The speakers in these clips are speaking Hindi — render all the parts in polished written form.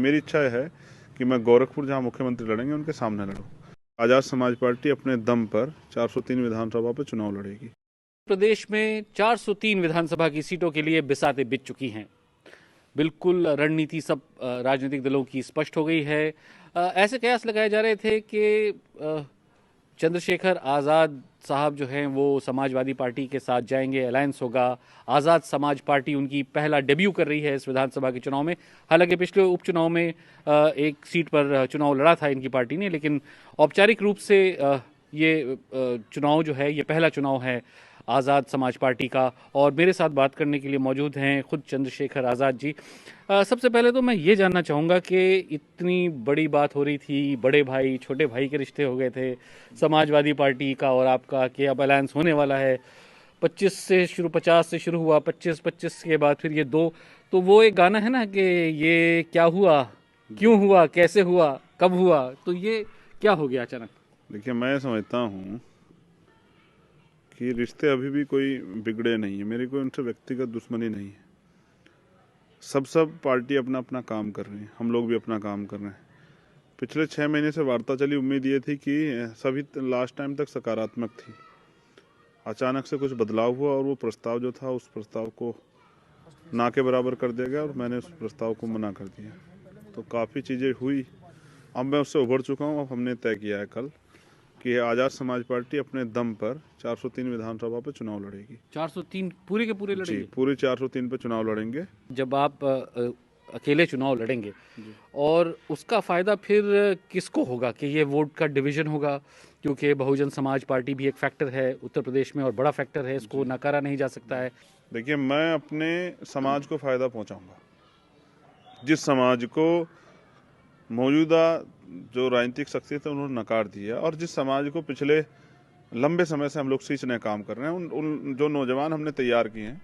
मेरी इच्छा है कि मैं गोरखपुर जहां मुख्यमंत्री लड़ेंगे उनके सामने लड़ूं। आजाद समाज पार्टी अपने दम पर 403 विधानसभा पर चुनाव लड़ेगी। प्रदेश में 403 विधानसभा की सीटों के लिए बिसातें बिछ चुकी हैं। बिल्कुल रणनीति सब राजनीतिक दलों की स्पष्ट हो गई है। ऐसे कयास लगाए जा रहे थे कि चंद्रशेखर आज़ाद साहब जो हैं वो समाजवादी पार्टी के साथ जाएंगे, अलायंस होगा। आज़ाद समाज पार्टी उनकी पहला डेब्यू कर रही है इस विधानसभा के चुनाव में। हालांकि पिछले उपचुनाव में एक सीट पर चुनाव लड़ा था इनकी पार्टी ने, लेकिन औपचारिक रूप से ये चुनाव जो है ये पहला चुनाव है आज़ाद समाज पार्टी का। और मेरे साथ बात करने के लिए मौजूद हैं खुद चंद्रशेखर आज़ाद जी। सबसे पहले तो मैं ये जानना चाहूँगा कि इतनी बड़ी बात हो रही थी, बड़े भाई छोटे भाई के रिश्ते हो गए थे समाजवादी पार्टी का और आपका, कि अब अलायंस होने वाला है। 50 से शुरू हुआ, 25 के बाद फिर ये दो। तो वो एक गाना है ना कि ये क्या हुआ, क्यों हुआ, कैसे हुआ, कब हुआ, तो ये क्या हो गया अचानक? देखिए, मैं समझता हूँ कि रिश्ते अभी भी कोई बिगड़े नहीं है। मेरी कोई उनसे व्यक्तिगत दुश्मनी नहीं है। सब पार्टी अपना अपना काम कर रही है, हम लोग भी अपना काम कर रहे हैं। पिछले 6 महीने से वार्ता चली, उम्मीद ये थी कि सभी लास्ट टाइम तक सकारात्मक थी। अचानक से कुछ बदलाव हुआ और वो प्रस्ताव जो था उस प्रस्ताव को ना के बराबर कर दिया गया और मैंने उस प्रस्ताव को मना कर दिया। तो काफ़ी चीज़ें हुई, अब मैं उससे उभर चुका हूँ। अब हमने तय किया है कल कि आज़ाद समाज पार्टी अपने दम पर 403 विधानसभा पे चुनाव लड़ेगी। 403 पूरे के पूरे लड़ेंगे? जी, पूरे 403 पे चुनाव लड़ेंगे। जब आप अकेले चुनाव लड़ेंगे और उसका फायदा फिर किसको होगा? कि ये वोट का डिवीजन होगा, क्योंकि बहुजन समाज पार्टी भी एक फैक्टर है उत्तर प्रदेश में और बड़ा फैक्टर है, इसको नकारा नहीं जा सकता है। देखिए, मैं अपने समाज को फायदा पहुंचाऊंगा। जिस समाज को मौजूदा जो राजनीतिक शख्सियत है उन्होंने नकार दिया और जिस समाज को पिछले लंबे समय से हम लोग सींचने काम कर रहे हैं, उन जो नौजवान हमने तैयार किए हैं,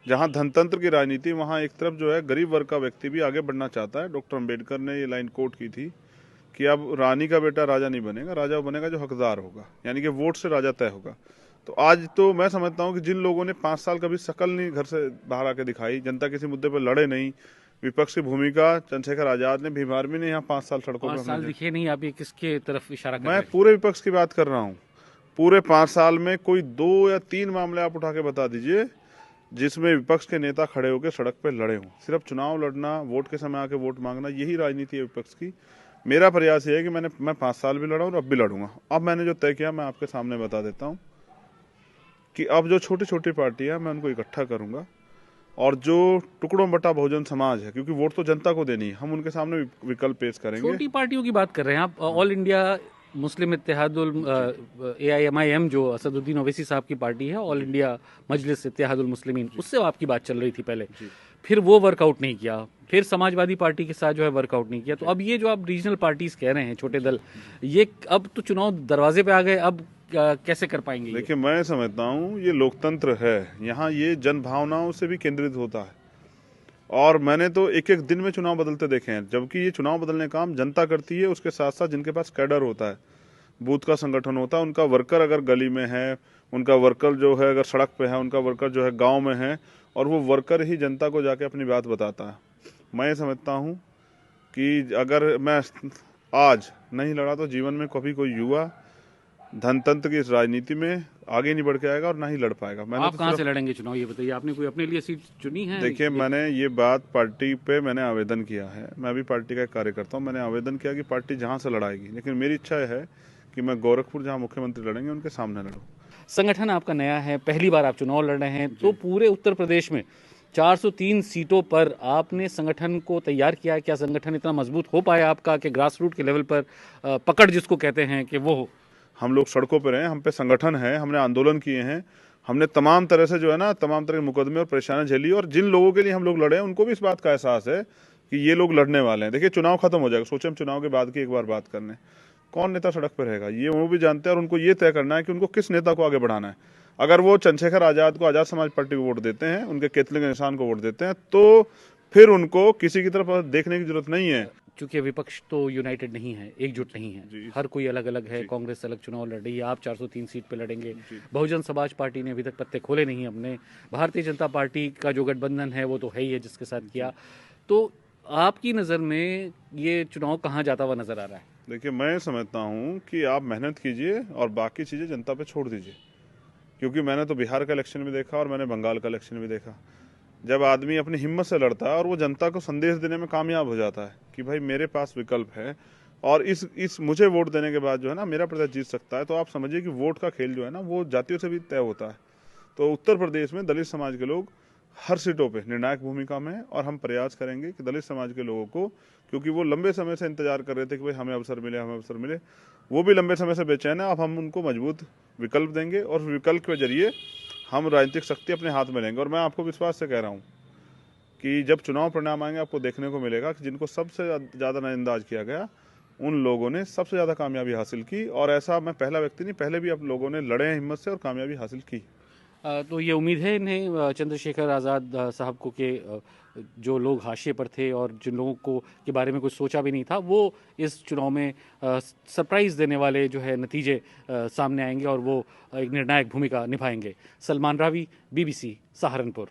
जहां धनतंत्र की राजनीति, वहां एक तरफ जो है गरीब वर्ग का व्यक्ति भी आगे बढ़ना चाहता है। डॉक्टर अंबेडकर ने ये लाइन कोट की थी कि अब रानी का बेटा राजा नहीं बनेगा, राजा वो बनेगा जो हकदार होगा, यानी कि वोट से राजा तय होगा। तो आज तो मैं समझता हूं कि जिन लोगों ने 5 साल कभी शकल नहीं घर से बाहर आके दिखाई, जनता किसी मुद्दे पर लड़े नहीं, विपक्ष की भूमिका चंद्रशेखर आजाद ने, भीम आर्मी ने यहाँ 5 साल सड़कों 5 साल दिखे नहीं, आप ये किसके तरफ इशारा कर रहे मैं हैं? पूरे विपक्ष की बात कर रहा हूँ। पूरे 5 साल में कोई 2 या 3 मामले आप उठा के बता दीजिए जिसमें विपक्ष के नेता खड़े होकर सड़क पर लड़े हों। सिर्फ चुनाव लड़ना, वोट के समय आके वोट मांगना, यही राजनीति है विपक्ष की। मेरा प्रयास ये है कि मैं 5 साल भी लड़ा और अब भी लड़ूंगा। अब मैंने जो तय किया मैं आपके सामने बता देता हूँ कि अब जो छोटी छोटी पार्टियां, मैं उनको इकट्ठा करूंगा और जो टुकड़ों बटा बहुजन समाज है, क्योंकि वोट तो जनता को देनी है, हम उनके सामने विकल्प पेश करेंगे। छोटी पार्टियों की बात कर रहे हैं आप? All India Muslim Ittehadul AIMIM जो असदुद्दीन ओवैसी साहब की पार्टी है, ऑल इंडिया मजलिस इत्तेहादुल मुस्लिमीन, उससे आपकी बात चल रही थी पहले, फिर वो वर्कआउट नहीं किया, फिर समाजवादी पार्टी के साथ जो है वर्कआउट नहीं किया। तो अब ये जो आप रीजनल पार्टीज कह रहे हैं, छोटे दल, ये अब तो चुनाव दरवाजे पे आ गए, अब कैसे कर पाएंगे? देखिए, मैं समझता हूँ ये लोकतंत्र है, यहाँ ये जन भावनाओं से भी केंद्रित होता है और मैंने तो एक एक दिन में चुनाव बदलते देखे हैं। जबकि ये चुनाव बदलने का काम जनता करती है, उसके साथ साथ जिनके पास कैडर होता है, बूथ का संगठन होता है, उनका वर्कर अगर गली में है, उनका वर्कर जो है अगर सड़क पे है, उनका वर्कर जो है गांव में है, और वो वर्कर ही जनता को जाके अपनी बात बताता है। मैं ये समझता हूँ कि अगर मैं आज नहीं लड़ा तो जीवन में कभी कोई युवा धनतंत्र की इस राजनीति में आगे नहीं बढ़ के आएगा और ना ही लड़ पाएगा। मैंने आप तो कहाँ से लड़ेंगे चुनाव, ये बताइए? आपने कोई अपने लिए सीट चुनी है? देखिए, मैंने ये बात पार्टी पे मैंने आवेदन किया है। मैं भी पार्टी का एक कार्यकर्ता हूँ। मैंने आवेदन किया कि पार्टी जहाँ से लड़ाएगी, लेकिन मेरी इच्छा है कि मैं गोरखपुर जहाँ मुख्यमंत्री लड़ेंगे उनके सामने लड़ूँ। संगठन आपका नया है, पहली बार आप चुनाव लड़ रहे हैं, तो पूरे उत्तर प्रदेश में 403 सीटों पर आपने संगठन को तैयार किया है। क्या संगठन इतना मजबूत हो पाया आपका कि ग्रास रूट के लेवल पर पकड़ जिसको कहते हैं कि वो हो? हम लोग सड़कों पर रहे, हम पे संगठन है, हमने आंदोलन किए हैं, हमने तमाम तरह से जो है ना, तमाम तरह के मुकदमे और परेशानियां झेली, और जिन लोगों के लिए हम लोग लड़े हैं उनको भी इस बात का एहसास है कि ये लोग लड़ने वाले हैं। देखिए, चुनाव खत्म हो जाएगा, सोचे हम चुनाव के बाद की एक बार बात करने, कौन नेता सड़क पर रहेगा ये वो भी जानते हैं, और उनको ये तय करना है कि उनको किस नेता को आगे बढ़ाना है। अगर वो चंद्रशेखर आजाद को, आजाद समाज पार्टी को वोट देते हैं, उनके केतले के निशान को वोट देते हैं, तो फिर उनको किसी की तरफ देखने की जरूरत नहीं है। क्योंकि विपक्ष तो यूनाइटेड नहीं है, एकजुट नहीं है, हर कोई अलग अलग है। कांग्रेस अलग चुनाव लड़ रही है, आप 403 सीट पे लड़ेंगे। बहुजन समाज पार्टी ने अभी तक पत्ते खोले नहीं अपने। भारतीय जनता पार्टी का जो गठबंधन है वो तो है ही है जिसके साथ किया। तो आपकी नज़र में ये चुनाव कहाँ जाता हुआ नजर आ रहा है? देखिए, मैं समझता हूँ कि आप मेहनत कीजिए और बाकी चीज़ें जनता पे छोड़ दीजिए, क्योंकि मैंने तो बिहार का इलेक्शन भी देखा और मैंने बंगाल का इलेक्शन भी देखा। जब आदमी अपनी हिम्मत से लड़ता है और वो जनता को संदेश देने में कामयाब हो जाता है कि भाई मेरे पास विकल्प है और इस मुझे वोट देने के बाद जो है ना मेरा प्रत्याशी जीत सकता है, तो आप समझिए कि वोट का खेल जो है ना वो जातियों से भी तय होता है। तो उत्तर प्रदेश में दलित समाज के लोग हर सीटों पे निर्णायक भूमिका में हैं और हम प्रयास करेंगे कि दलित समाज के लोगों को, क्योंकि वो लंबे समय से इंतजार कर रहे थे कि भाई हमें अवसर मिले, हमें अवसर मिले, वो भी लंबे समय से बेचैन है। अब हम उनको मजबूत विकल्प देंगे और विकल्प के जरिए हम राजनीतिक शक्ति अपने हाथ में लेंगे। और मैं आपको विश्वास से कह रहा हूँ कि जब चुनाव परिणाम आएंगे आपको देखने को मिलेगा कि जिनको सबसे ज़्यादा नजरअंदाज किया गया उन लोगों ने सबसे ज़्यादा कामयाबी हासिल की। और ऐसा मैं पहला व्यक्ति नहीं, पहले भी अब लोगों ने लड़े हैं हिम्मत से और कामयाबी हासिल की। तो ये उम्मीद है इन्हें चंद्रशेखर आज़ाद साहब को के जो लोग हाशिए पर थे और जिन लोगों को के बारे में कुछ सोचा भी नहीं था, वो इस चुनाव में सरप्राइज़ देने वाले जो है नतीजे सामने आएंगे और वो एक निर्णायक भूमिका निभाएंगे। सलमान रावी, BBC, सहारनपुर।